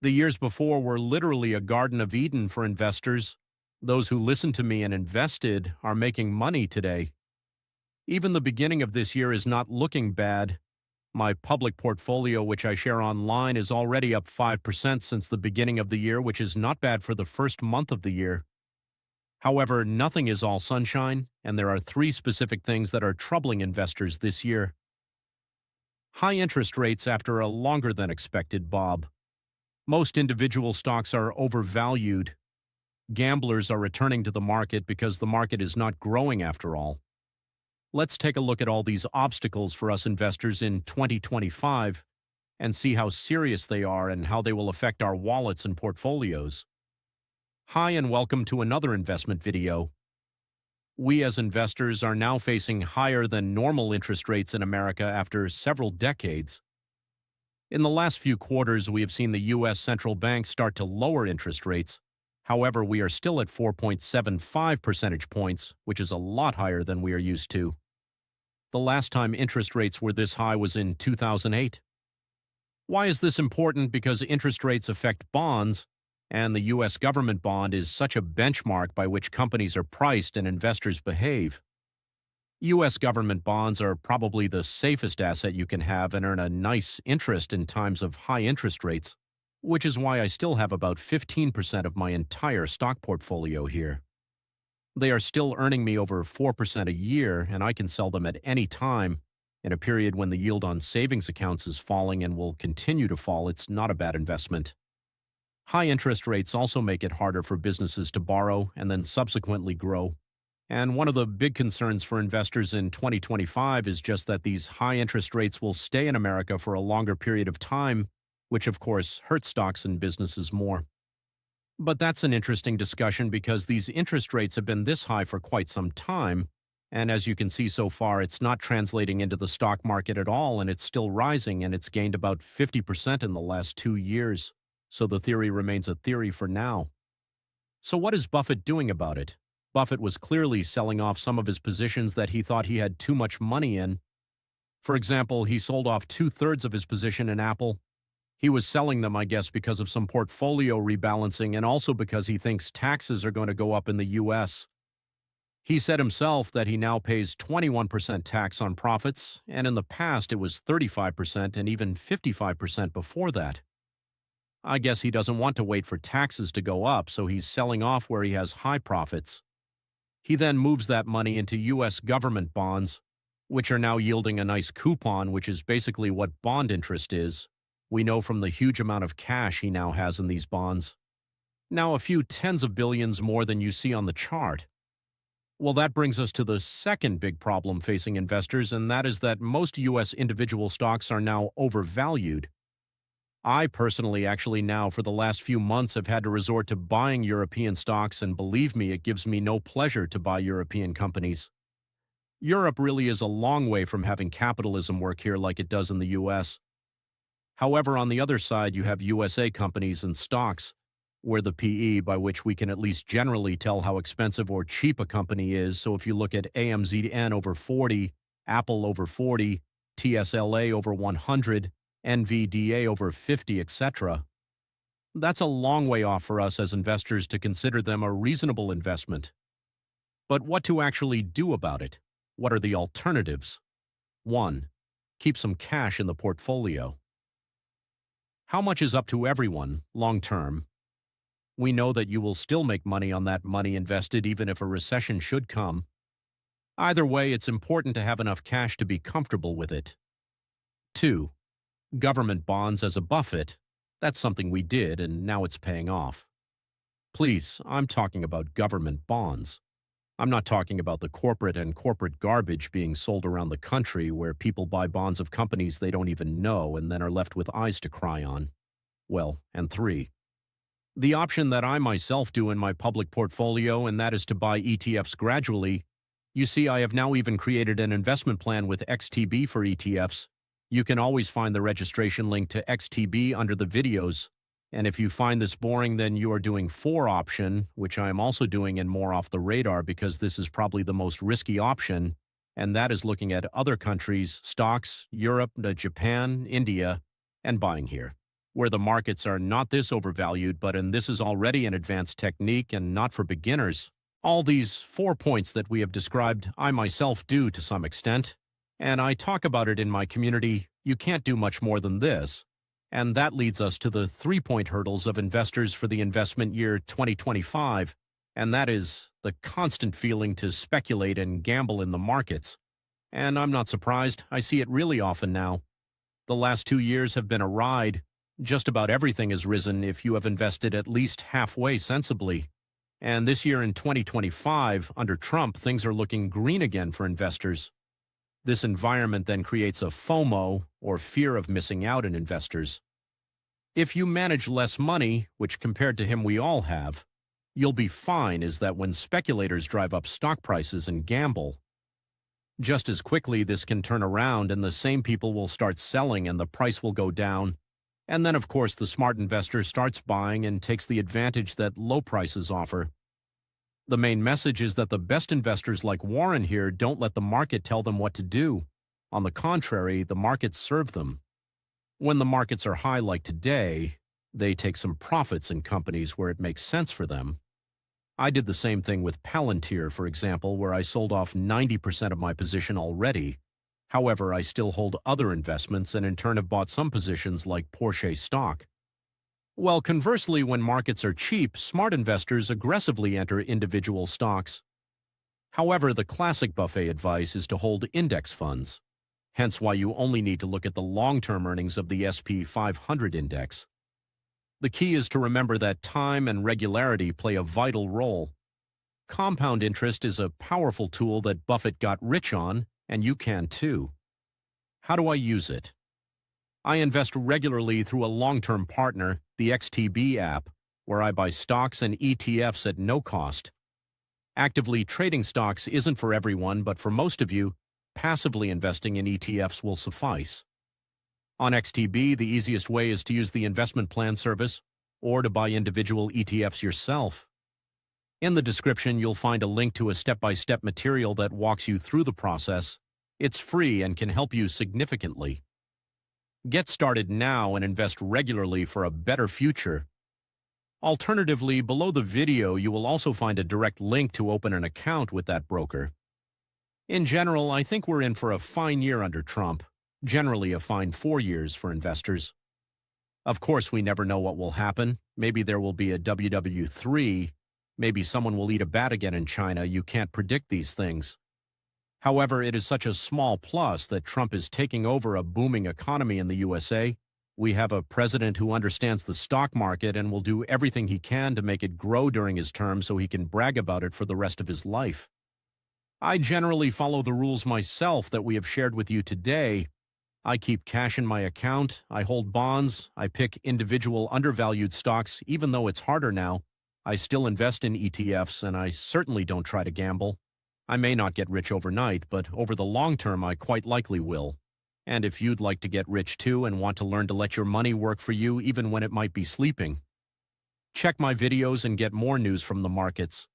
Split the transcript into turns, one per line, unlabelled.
The years before were literally a Garden of Eden for investors. Those who listened to me and invested are making money today. Even the beginning of this year is not looking bad. My public portfolio, which I share online, is already up 5% since the beginning of the year, which is not bad for the first month of the year. However, nothing is all sunshine, and there are three specific things that are troubling investors this year. High interest rates after a longer than expected bob. Most individual stocks are overvalued. Gamblers are returning to the market because the market is not growing after all. Let's take a look at all these obstacles for us investors in 2025 and see how serious they are and how they will affect our wallets and portfolios. Hi and welcome to another investment video. We as investors are now facing higher than normal interest rates in America after several decades. In the last few quarters, we have seen the U.S. central bank start to lower interest rates. However, we are still at 4.75 percentage points, which is a lot higher than we are used to. The last time interest rates were this high was in 2008. Why is this important? Because interest rates affect bonds, and the U.S. government bond is such a benchmark by which companies are priced and investors behave. U.S. government bonds are probably the safest asset you can have and earn a nice interest in times of high interest rates, which is why I still have about 15% of my entire stock portfolio here. They are still earning me over 4% a year, and I can sell them at any time. In a period when the yield on savings accounts is falling and will continue to fall, it's not a bad investment. High interest rates also make it harder for businesses to borrow and then subsequently grow. And one of the big concerns for investors in 2025 is just that these high interest rates will stay in America for a longer period of time, which of course hurts stocks and businesses more. But that's an interesting discussion because these interest rates have been this high for quite some time, and as you can see so far, it's not translating into the stock market at all, and it's still rising, and it's gained about 50% in the last 2 years. So the theory remains a theory for now. So what is Buffett doing about it? Buffett was clearly selling off some of his positions that he thought he had too much money in. For example, he sold off 2/3 of his position in Apple. He was selling them, I guess, because of some portfolio rebalancing and also because he thinks taxes are going to go up in the U.S. He said himself that he now pays 21% tax on profits, and in the past it was 35% and even 55% before that. I guess he doesn't want to wait for taxes to go up, so he's selling off where he has high profits. He then moves that money into U.S. government bonds, which are now yielding a nice coupon, which is basically what bond interest is. We know from the huge amount of cash he now has in these bonds. Now a few tens of billions more than you see on the chart. Well, that brings us to the second big problem facing investors, and that is that most U.S. individual stocks are now overvalued. I personally actually now for the last few months have had to resort to buying European stocks, and believe me, it gives me no pleasure to buy European companies. Europe really is a long way from having capitalism work here like it does in the U.S. However, on the other side, you have USA companies and stocks, where the PE, by which we can at least generally tell how expensive or cheap a company is. So if you look at AMZN over 40, Apple over 40, TSLA over 100, NVDA over 50, etc., that's a long way off for us as investors to consider them a reasonable investment. But what to actually do about it? What are the alternatives? 1. Keep some cash in the portfolio. How much is up to everyone, long term? We know that you will still make money on that money invested even if a recession should come. Either way, it's important to have enough cash to be comfortable with it. 2. Government bonds as a Buffett. That's something we did, and now it's paying off. Please, I'm talking about government bonds. I'm not talking about the corporate garbage being sold around the country where people buy bonds of companies they don't even know and then are left with eyes to cry on. Well, and 3. The option that I myself do in my public portfolio, and that is to buy ETFs gradually. You see, I have now even created an investment plan with XTB for ETFs. You can always find the registration link to XTB under the videos. And if you find this boring, then you are doing 4 option, which I am also doing and more off the radar because this is probably the most risky option, and that is looking at other countries, stocks, Europe, Japan, India, and buying here. where the markets are not this overvalued, but and this is already an advanced technique and not for beginners. All these 4 points that we have described, I myself do to some extent, and I talk about it in my community. You can't do much more than this. And that leads us to the 3-point hurdles of investors for the investment year 2025, and that is the constant feeling to speculate and gamble in the markets. And I'm not surprised, I see it really often now. The last 2 years have been a ride. Just about everything has risen if you have invested at least halfway sensibly. And this year in 2025, under Trump, things are looking green again for investors. This environment then creates a FOMO, or fear of missing out in investors. If you manage less money, which compared to him we all have, you'll be fine is that when speculators drive up stock prices and gamble, just as quickly this can turn around and the same people will start selling and the price will go down. And then, of course, the smart investor starts buying and takes the advantage that low prices offer. The main message is that the best investors like Warren here don't let the market tell them what to do. On the contrary, the markets serve them. When the markets are high like today, they take some profits in companies where it makes sense for them. I did the same thing with Palantir, for example, where I sold off 90% of my position already. However, I still hold other investments and in turn have bought some positions like Porsche stock. Well, conversely, when markets are cheap, smart investors aggressively enter individual stocks. However, the classic buffet advice is to hold index funds, hence why you only need to look at the long-term earnings of the S&P 500 index. The key is to remember that time and regularity play a vital role. Compound interest is a powerful tool that Buffett got rich on, and you can too. How do I use it? I invest regularly through a long-term partner, the XTB app, where I buy stocks and ETFs at no cost. Actively trading stocks isn't for everyone, but for most of you, passively investing in ETFs will suffice. On XTB, the easiest way is to use the investment plan service or to buy individual ETFs yourself. In the description, you'll find a link to a step-by-step material that walks you through the process. It's free and can help you significantly. Get started now and invest regularly for a better future. Alternatively, below the video, you will also find a direct link to open an account with that broker. In general, I think we're in for a fine year under Trump, generally a fine 4 years for investors. Of course, we never know what will happen. Maybe there will be a WW3. Maybe someone will eat a bat again in China. You can't predict these things. However, it is such a small plus that Trump is taking over a booming economy in the USA. We have a president who understands the stock market and will do everything he can to make it grow during his term so he can brag about it for the rest of his life. I generally follow the rules myself that we have shared with you today. I keep cash in my account, I hold bonds, I pick individual undervalued stocks, even though it's harder now. I still invest in ETFs, and I certainly don't try to gamble. I may not get rich overnight, but over the long term I quite likely will. And if you'd like to get rich too and want to learn to let your money work for you even when it might be sleeping, check my videos and get more news from the markets.